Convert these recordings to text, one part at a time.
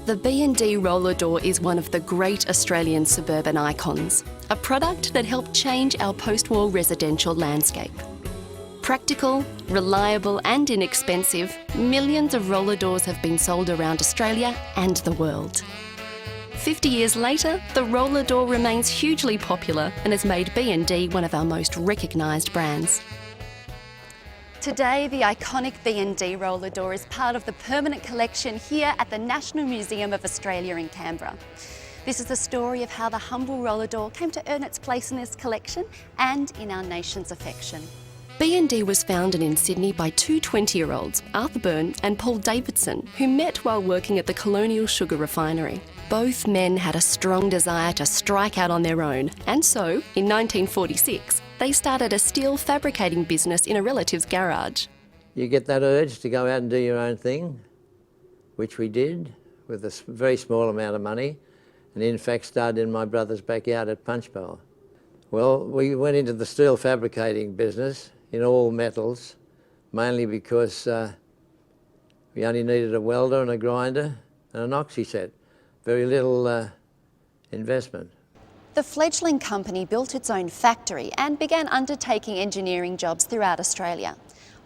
The B&D roller door is one of the great Australian suburban icons, a product that helped change our post-war residential landscape. Practical, reliable and inexpensive, millions of roller doors have been sold around Australia and the world. 50 years later, the roller door remains hugely popular and has made B&D one of our most recognised brands. Today, the iconic B&D roller door is part of the permanent collection here at the National Museum of Australia in Canberra. This is the story of how the humble roller door came to earn its place in this collection and in our nation's affection. B&D was founded in Sydney by two 20-year-olds, Arthur Byrne and Paul Davidson, who met while working at the Colonial Sugar Refinery. Both men had a strong desire to strike out on their own, and so, in 1946, they started a steel fabricating business in a relative's garage. You get that urge to go out and do your own thing, which we did with a very small amount of money, and in fact started in my brother's backyard at Punchbowl. Well, we went into the steel fabricating business in all metals, mainly because we only needed a welder and a grinder and an oxy set. Very little investment. The fledgling company built its own factory and began undertaking engineering jobs throughout Australia.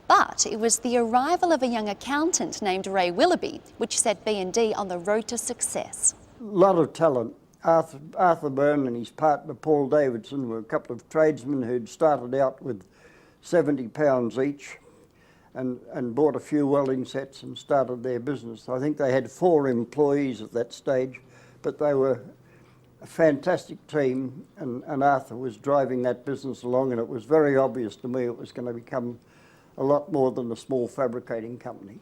But it was the arrival of a young accountant named Ray Willoughby which set B&D on the road to success. A lot of talent. Arthur Byrne and his partner Paul Davidson were a couple of tradesmen who'd started out with £70 each and bought a few welding sets and started their business. I think they had 4 employees at that stage, but they were a fantastic team, and Arthur was driving that business along, and it was very obvious to me it was going to become a lot more than a small fabricating company.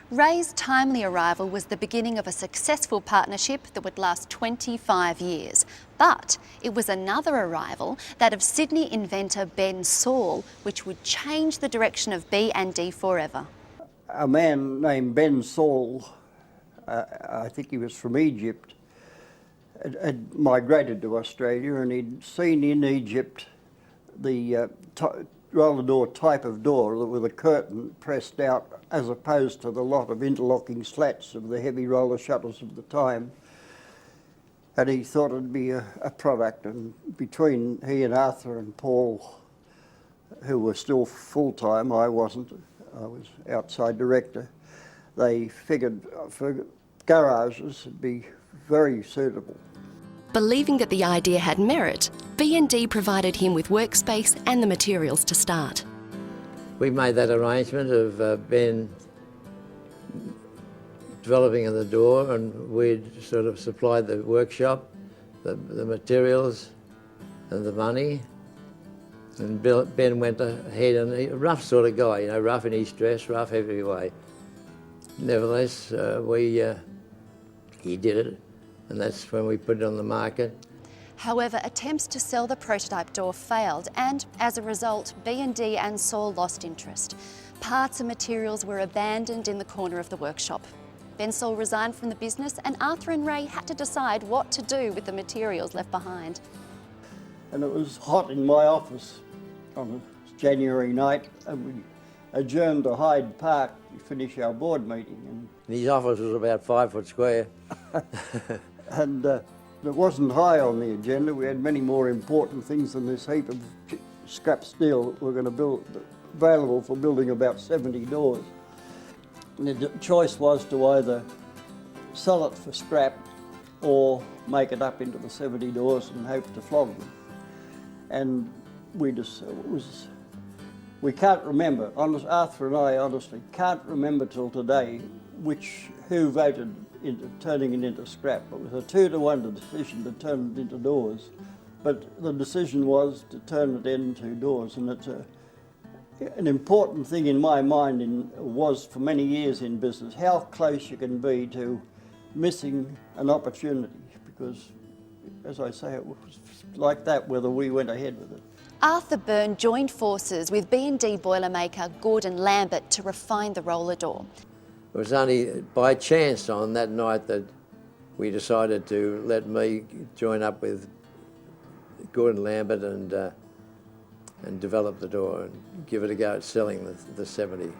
Ray's timely arrival was the beginning of a successful partnership that would last 25 years. But it was another arrival, that of Sydney inventor Ben Saul, which would change the direction of B&D forever. A man named Ben Saul, I think he was from Egypt, had migrated to Australia, and he'd seen in Egypt the roller door type of door with a curtain pressed out, as opposed to the lot of interlocking slats of the heavy roller shutters of the time. And he thought it'd be a product, and between he and Arthur and Paul, who were still full-time, I wasn't, I was outside director, they figured for garages it'd be very suitable. Believing that the idea had merit, B&D provided him with workspace and the materials to start. We made that arrangement of Ben developing the door, and we'd sort of supplied the workshop, the materials and the money. And Ben went ahead, and a rough sort of guy, you know, rough in his dress, rough every way. Nevertheless, he did it, and that's when we put it on the market. However, attempts to sell the prototype door failed, and as a result, B&D and Saul lost interest. Parts and materials were abandoned in the corner of the workshop. Ben Saul resigned from the business, and Arthur and Ray had to decide what to do with the materials left behind. And it was hot in my office on a January night, and we adjourned to Hyde Park to finish our board meeting. And his office was about 5 foot square. And it wasn't high on the agenda. We had many more important things than this heap of scrap steel that we're going to build, available for building about 70 doors. And the choice was to either sell it for scrap or make it up into the 70 doors and hope to flog them. And we can't remember, Arthur and I honestly can't remember till today who voted into turning it into scrap. It was a 2-to-1 decision to turn it into doors, but the decision was to turn it into doors, and it's an important thing in my mind was for many years in business, how close you can be to missing an opportunity, because, as I say, it was like that whether we went ahead with it. Arthur Byrne joined forces with B&D boilermaker Gordon Lambert to refine the roller door. It was only by chance on that night that we decided to let me join up with Gordon Lambert and develop the door and give it a go at selling the 70.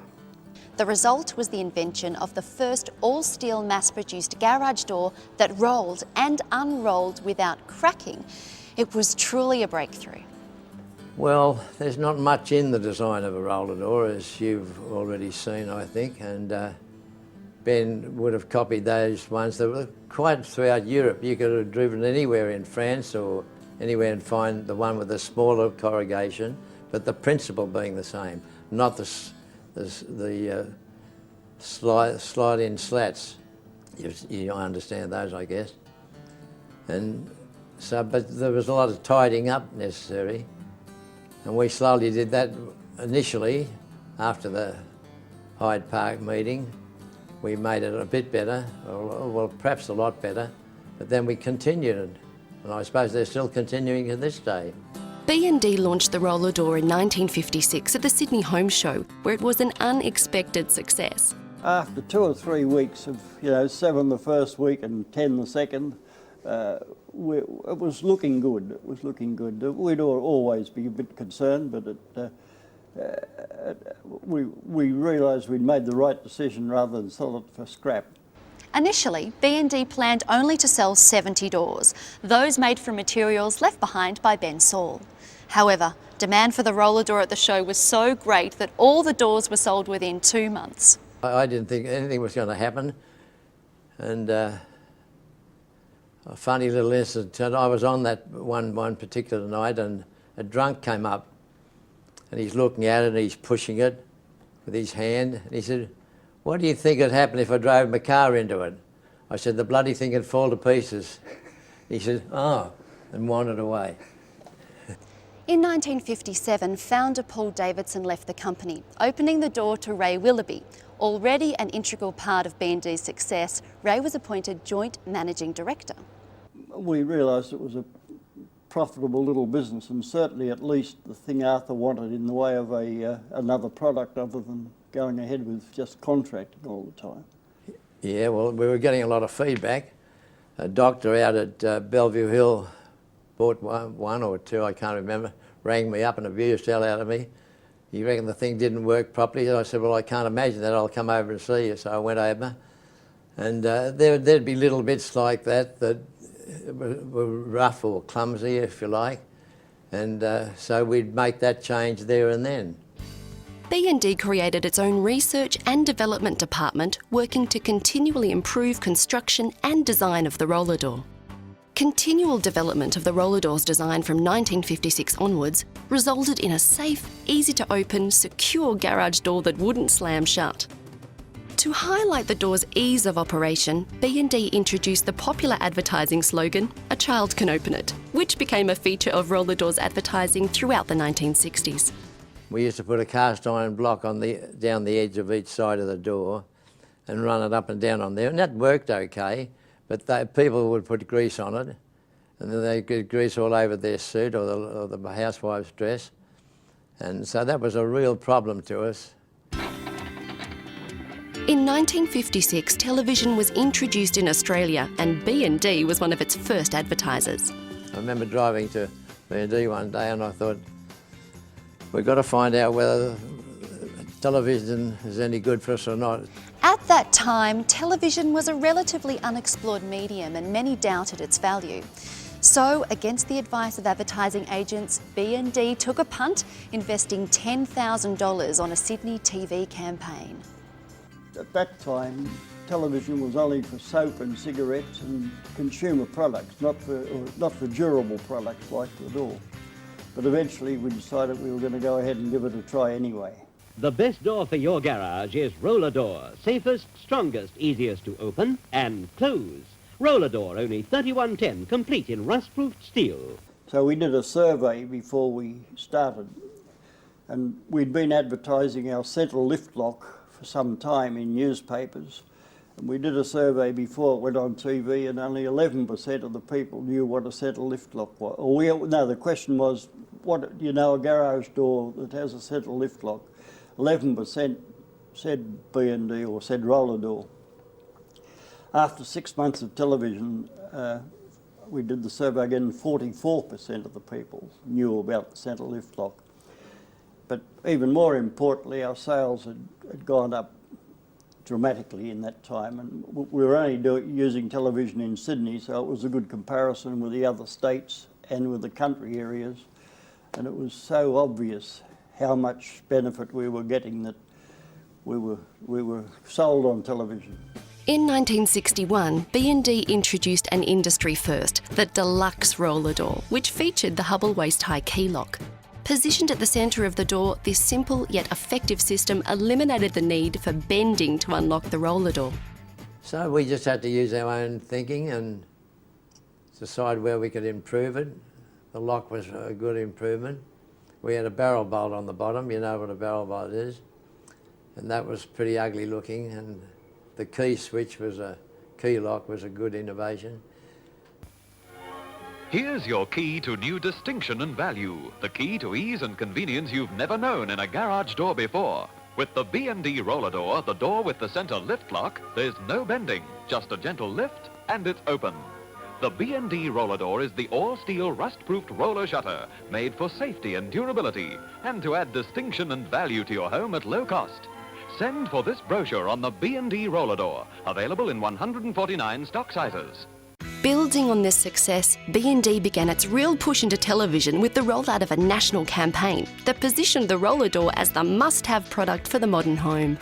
The result was the invention of the first all-steel mass-produced garage door that rolled and unrolled without cracking. It was truly a breakthrough. Well, there's not much in the design of a roller door, as you've already seen, I think, and Ben would have copied those ones that were quite throughout Europe. You could have driven anywhere in France or anywhere and find the one with the smaller corrugation, but the principle being the same, not the slide-in slats. You understand those, I guess. And so, but there was a lot of tidying up necessary, and we slowly did that initially after the Hyde Park meeting. We made it a bit better, well, perhaps a lot better, but then we continued, and I suppose they're still continuing to this day. B&D launched the roller door in 1956 at the Sydney Home Show, where it was an unexpected success. After 2 or 3 weeks of, 7 the first week and 10 the second, it was looking good. It was looking good. We'd always be a bit concerned, but we realised we'd made the right decision rather than sell it for scrap. Initially, B&D planned only to sell 70 doors, those made from materials left behind by Ben Saul. However, demand for the roller door at the show was so great that all the doors were sold within 2 months. I didn't think anything was going to happen, and a funny little incident. I was on that one particular night, and a drunk came up, and he's looking at it and he's pushing it with his hand, and he said, "What do you think would happen if I drove my car into it?" I said, "The bloody thing would fall to pieces." He said, "Oh," and wandered away. In 1957, founder Paul Davidson left the company, opening the door to Ray Willoughby. Already an integral part of B&D's success, Ray was appointed Joint Managing Director. We realised it was a profitable little business, and certainly at least the thing Arthur wanted in the way of another product other than going ahead with just contracting all the time. Yeah, well, we were getting a lot of feedback. A doctor out at Bellevue Hill bought one or two, I can't remember, rang me up and abused the hell out of me. He reckoned the thing didn't work properly. And I said, "Well, I can't imagine that. I'll come over and see you." So I went over, and there'd be little bits like that that were rough or clumsy, if you like, and so we'd make that change there and then. B&D created its own research and development department, working to continually improve construction and design of the roller door. Continual development of the roller door's design from 1956 onwards resulted in a safe, easy-to-open, secure garage door that wouldn't slam shut. To highlight the door's ease of operation, B&D introduced the popular advertising slogan, "A child can open it," which became a feature of roller doors advertising throughout the 1960s. We used to put a cast iron block on down the edge of each side of the door and run it up and down on there, and that worked okay, but people would put grease on it, and then they'd get grease all over their suit or the housewife's dress, and so that was a real problem to us. In 1956, television was introduced in Australia, and B&D was one of its first advertisers. I remember driving to B&D one day and I thought, we've got to find out whether television is any good for us or not. At that time, television was a relatively unexplored medium and many doubted its value. So, against the advice of advertising agents, B&D took a punt, investing $10,000 on a Sydney TV campaign. At that time, television was only for soap and cigarettes and consumer products, not for durable products like the door. But eventually we decided we were going to go ahead and give it a try anyway. The best door for your garage is Roller Door. Safest, strongest, easiest to open and close. Roller Door, only $31.10, complete in rust-proofed steel. So we did a survey before we started, and we'd been advertising our central lift lock for some time in newspapers. And we did a survey before it went on TV, and only 11% of the people knew what a central lift lock was. No, the question was, what, a garage door that has a central lift lock? 11% said B&D or said roller door. After 6 months of television, we did the survey again, 44% of the people knew about the central lift lock. But even more importantly, our sales had gone up dramatically in that time, and we were only using television in Sydney, so it was a good comparison with the other states and with the country areas, and it was so obvious how much benefit we were getting that we were sold on television. In 1961, B&D introduced an industry first, the deluxe roller door, which featured the Hubble waist-high key lock. Positioned at the centre of the door, this simple yet effective system eliminated the need for bending to unlock the roller door. So we just had to use our own thinking and decide where we could improve it. The lock was a good improvement. We had a barrel bolt on the bottom, you know what a barrel bolt is, and that was pretty ugly looking, and the key switch was a key lock was a good innovation. Here's your key to new distinction and value. The key to ease and convenience you've never known in a garage door before. With the B&D roller door, the door with the center lift lock, there's no bending, just a gentle lift and it's open. The B&D roller door is the all-steel rust-proofed roller shutter, made for safety and durability, and to add distinction and value to your home at low cost. Send for this brochure on the B&D roller door, available in 149 stock sizes. Building on this success, B&D began its real push into television with the rollout of a national campaign that positioned the roller door as the must-have product for the modern home.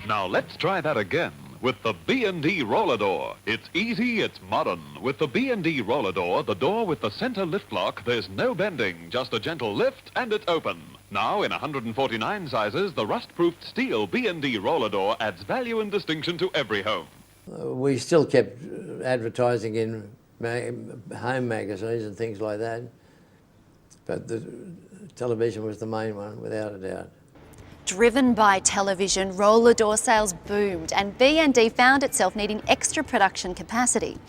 Now let's try that again with the B&D roller door. It's easy, it's modern. With the B&D roller door, the door with the center lift lock, there's no bending, just a gentle lift and it's open. Now in 149 sizes, the rust-proofed steel B&D roller door adds value and distinction to every home. We still kept advertising in home magazines and things like that, but the television was the main one, without a doubt. Driven by television, roller door sales boomed and B&D found itself needing extra production capacity.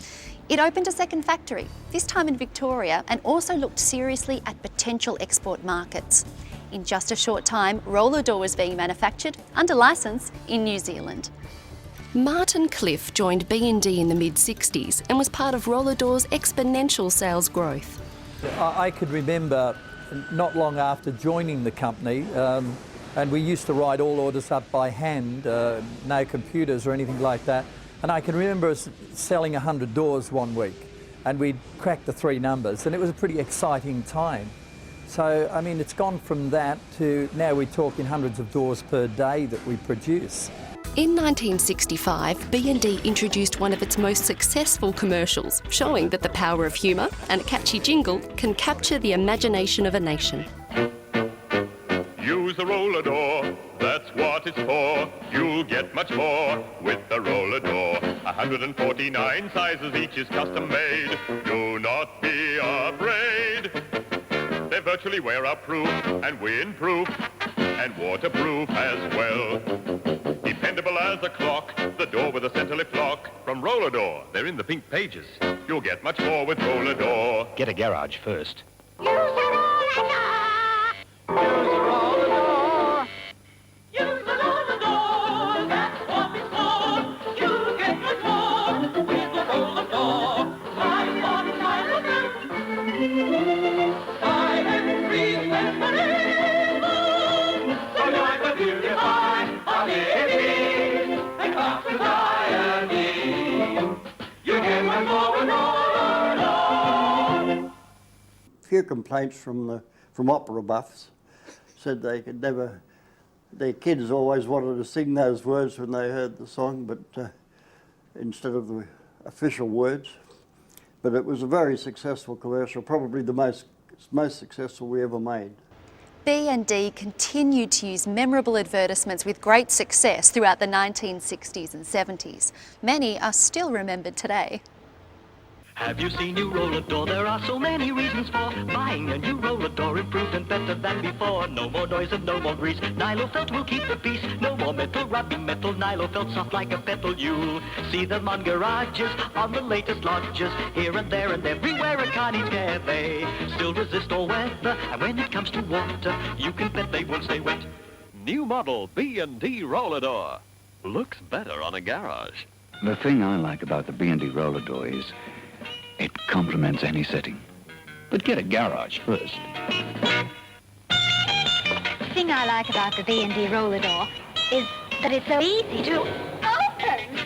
It opened a second factory, this time in Victoria, and also looked seriously at potential export markets. In just a short time, roller door was being manufactured under licence in New Zealand. Martin Cliff joined B&D in the mid-60s and was part of roller door's exponential sales growth. I could remember not long after joining the company, and we used to write all orders up by hand, no computers or anything like that. And I can remember us selling 100 doors one week, and we'd cracked the 3 numbers, and it was a pretty exciting time. So, I mean, it's gone from that to now we're talking hundreds of doors per day that we produce. In 1965, B&D introduced one of its most successful commercials, showing that the power of humour and a catchy jingle can capture the imagination of a nation. Use the roller door, that's what it's for. You'll get much more with the roller door. 149 sizes, each is custom made. Do not be afraid. They're virtually wear-up-proof and wind-proof and waterproof as well. Dependable as a clock, the door with a center lift lock. From Roller Door, they're in the pink pages. You'll get much more with Roller Door. Get a garage first. Use the roller door. Use the roller door. Use the roller door. That's what it's for. You'll get much more with the roller door. Slide on, slide on. Slide and freeze and forever. So like a beautify on it and cost society. You get much more with roller door. Few complaints from opera buffs said they could never, their kids always wanted to sing those words when they heard the song, but instead of the official words. But it was a very successful commercial, probably the most successful we ever made. B&D continued to use memorable advertisements with great success throughout the 1960s and 70s. Many are still remembered today. Have you seen new roller door? There are so many reasons for buying a new roller door, improved and better than before. No more noise and no more grease. Nylon felt will keep the peace. No more metal rubbing metal. Nylon felt soft like a petal. You'll see them on garages, on the latest lodges, here and there and everywhere at Carney's Fair. They still resist all weather, and when it comes to water, you can bet they won't stay wet. New model B&D roller door. Looks better on a garage. The thing I like about the B&D roller door is it complements any setting. But get a garage first. thing I like about the B&D roller door is that it's so easy to open.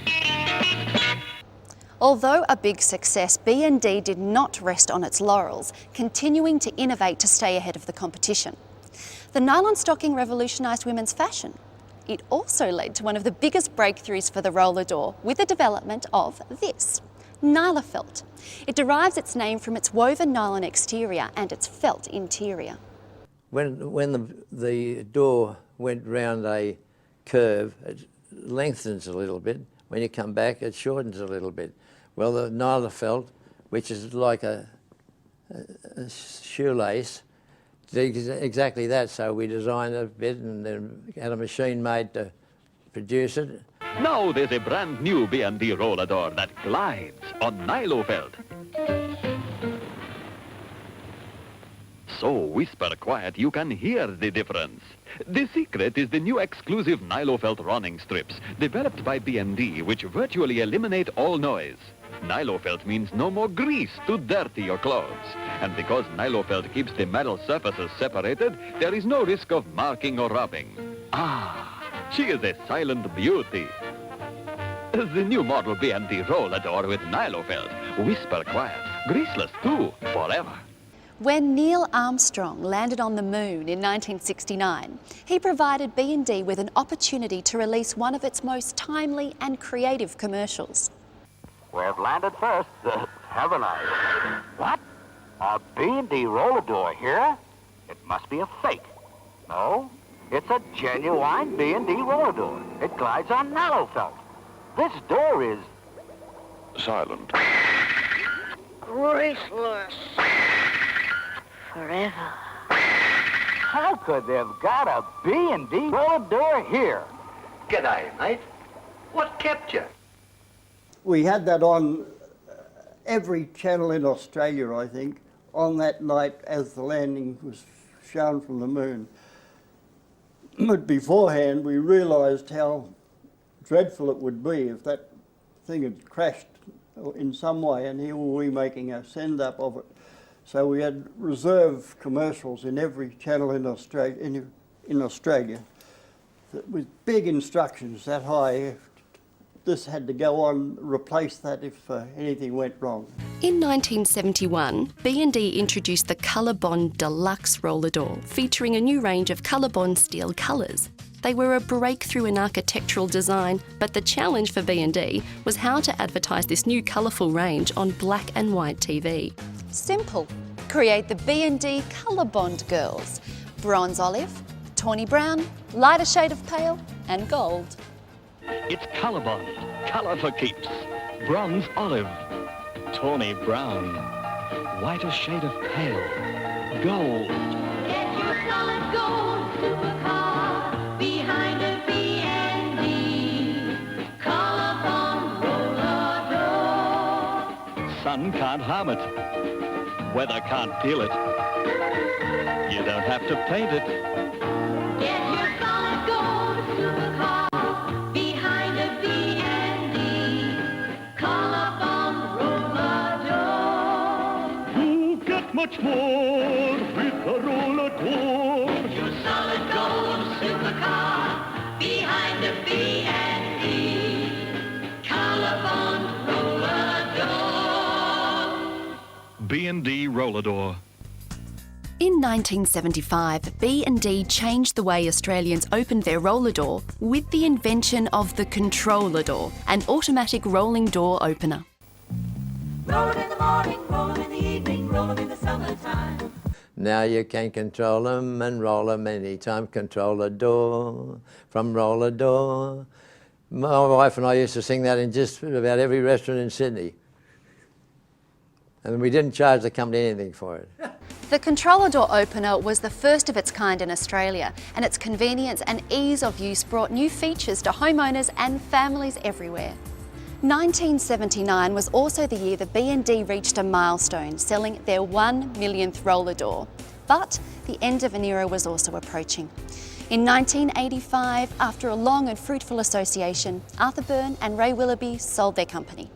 Although a big success, B&D did not rest on its laurels, continuing to innovate to stay ahead of the competition. The nylon stocking revolutionised women's fashion. It also led to one of the biggest breakthroughs for the roller door with the development of this, Nylafelt. It derives its name from its woven nylon exterior and its felt interior. When the door went round a curve, it lengthens a little bit. When you come back, it shortens a little bit. Well, the Nylafelt, which is like a shoelace, did exactly that. So we designed a bit and then had a machine made to produce it. Now there's a brand new B&D roller door that glides on Nylofelt. So whisper quiet you can hear the difference. The secret is the new exclusive Nylofelt running strips developed by B&D, which virtually eliminate all noise. Nylofelt means no more grease to dirty your clothes. And because Nylofelt keeps the metal surfaces separated, there is no risk of marking or rubbing. Ah, she is a silent beauty. The new model B&D roller door with Nylofelt. Whisper quiet, greaseless too, forever. When Neil Armstrong landed on the moon in 1969, he provided B&D with an opportunity to release one of its most timely and creative commercials. We've landed first, haven't I? What? A B&D roller door here? It must be a fake. No, it's a genuine B&D roller door. It glides on Nylofelt. This door is silent. Graceless. Forever. How could they've got a B&D roller door here? G'day, mate. What kept you? We had that on every channel in Australia, I think, on that night as the landing was shown from the moon. But beforehand, we realised how dreadful it would be if that thing had crashed in some way, and here were we making a send-up of it. So we had reserve commercials in every channel in Australia with big instructions that high. This had to go on, replace that if anything went wrong. In 1971, B&D introduced the Colorbond Deluxe roller door, featuring a new range of Colorbond steel colours. They were a breakthrough in architectural design, but the challenge for B&D was how to advertise this new colourful range on black and white TV. Simple. Create the B&D Colorbond girls. Bronze olive, tawny brown, lighter shade of pale, and gold. It's Colorbond, colour for keeps. Bronze olive, tawny brown, whiter shade of pale, gold. Get your solid gold supercar behind a B&D Colorbond roller door. Sun can't harm it. Weather can't feel it. You don't have to paint it. Get your solid gold supercar behind a B&D Colorbond roller door. You get much more with the roller door. Get your solid gold supercar behind a B&D Colorbond roller door. B&D roller door. In 1975, B&D changed the way Australians opened their roller door with the invention of the controller door, an automatic rolling door opener. Roll 'em in the morning, roll 'em in the evening, roll 'em in the summertime. Now you can control them and roll them anytime. Controller door, from roller door. My wife and I used to sing that in just about every restaurant in Sydney. And we didn't charge the company anything for it. The controller door opener was the first of its kind in Australia, and its convenience and ease of use brought new features to homeowners and families everywhere. 1979 was also the year the B&D reached a milestone, selling their 1 millionth roller door. But the end of an era was also approaching. In 1985, after a long and fruitful association, Arthur Byrne and Ray Willoughby sold their company.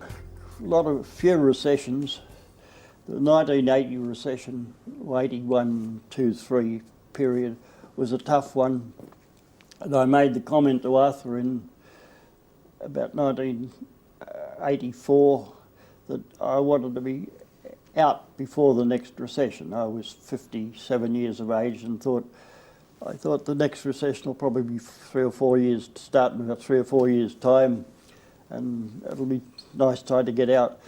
Few recessions. The 1980 recession, 81, 2, 3 period, was a tough one. And I made the comment to Arthur in about 1984 that I wanted to be out before the next recession. I was 57 years of age and I thought the next recession will probably be 3 or 4 years, start in about 3 or 4 years' time, and it'll be nice time to get out.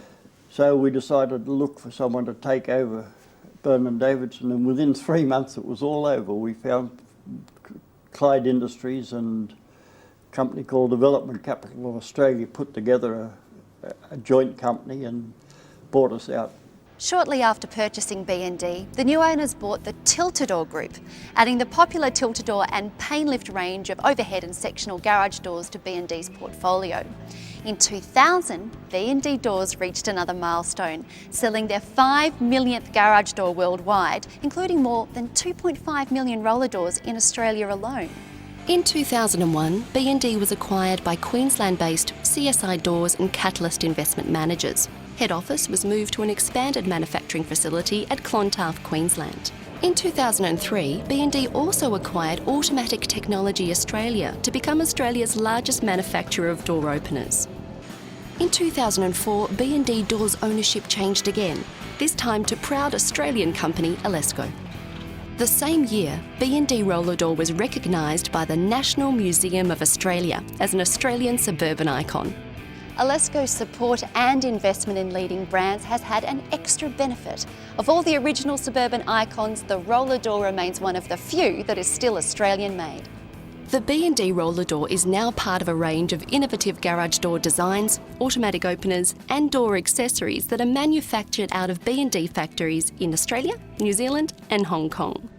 So we decided to look for someone to take over Byrne & Davidson, and within 3 months it was all over. We found Clyde Industries and a company called Development Capital of Australia put together a joint company and bought us out. Shortly after purchasing B&D, the new owners bought the Tiltador Group, adding the popular Tiltador and Painlift range of overhead and sectional garage doors to B&D's portfolio. In 2000, B&D Doors reached another milestone, selling their 5 millionth garage door worldwide, including more than 2.5 million roller doors in Australia alone. In 2001, B&D was acquired by Queensland-based CSI Doors and Catalyst Investment Managers. Head office was moved to an expanded manufacturing facility at Clontarf, Queensland. In 2003, B&D also acquired Automatic Technology Australia to become Australia's largest manufacturer of door openers. In 2004, B&D Doors ownership changed again, this time to proud Australian company Alesco. The same year, B&D Roller Door was recognised by the National Museum of Australia as an Australian suburban icon. Alesco's support and investment in leading brands has had an extra benefit. Of all the original suburban icons, the roller door remains one of the few that is still Australian-made. The B&D Roller Door is now part of a range of innovative garage door designs, automatic openers and door accessories that are manufactured out of B&D factories in Australia, New Zealand and Hong Kong.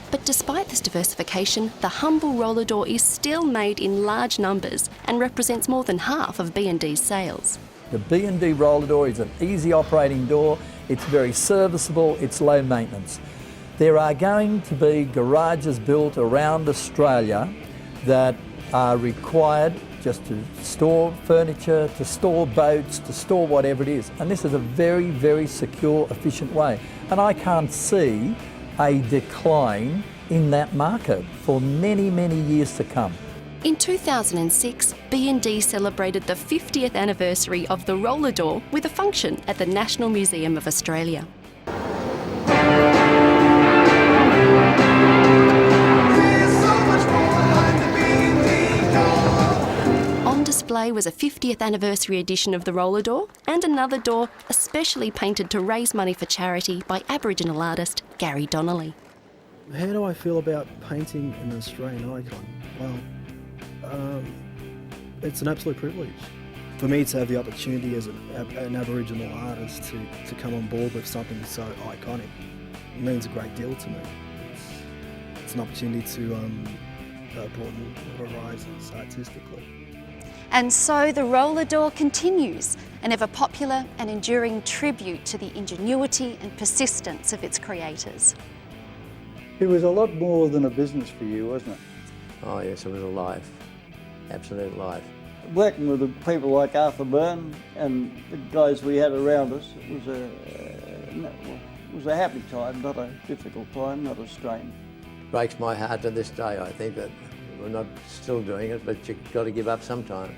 But despite this diversification, the humble roller door is still made in large numbers and represents more than half of B&D's sales. The B&D Roller Door is an easy operating door, it's very serviceable, it's low maintenance. There are going to be garages built around Australia that are required just to store furniture, to store boats, to store whatever it is. And this is a very, very secure, efficient way. And I can't see a decline in that market for many, many years to come. In 2006, B&D celebrated the 50th anniversary of the roller door with a function at the National Museum of Australia. On display was a 50th anniversary edition of the roller door and another door especially painted to raise money for charity by Aboriginal artist Gary Donnelly. How do I feel about painting an Australian icon? Well, it's an absolute privilege. For me to have the opportunity as an Aboriginal artist to come on board with something so iconic, it means a great deal to me. It's an opportunity to broaden horizons artistically. And so the roller door continues, an ever popular and enduring tribute to the ingenuity and persistence of its creators. It was a lot more than a business for you, wasn't it? Oh yes, it was a life, absolute life. Working with the people like Arthur Byrne and the guys we had around us, it was a happy time, not a difficult time, not a strain. Breaks my heart to this day, I think, that we're not still doing it, but you've got to give up sometime.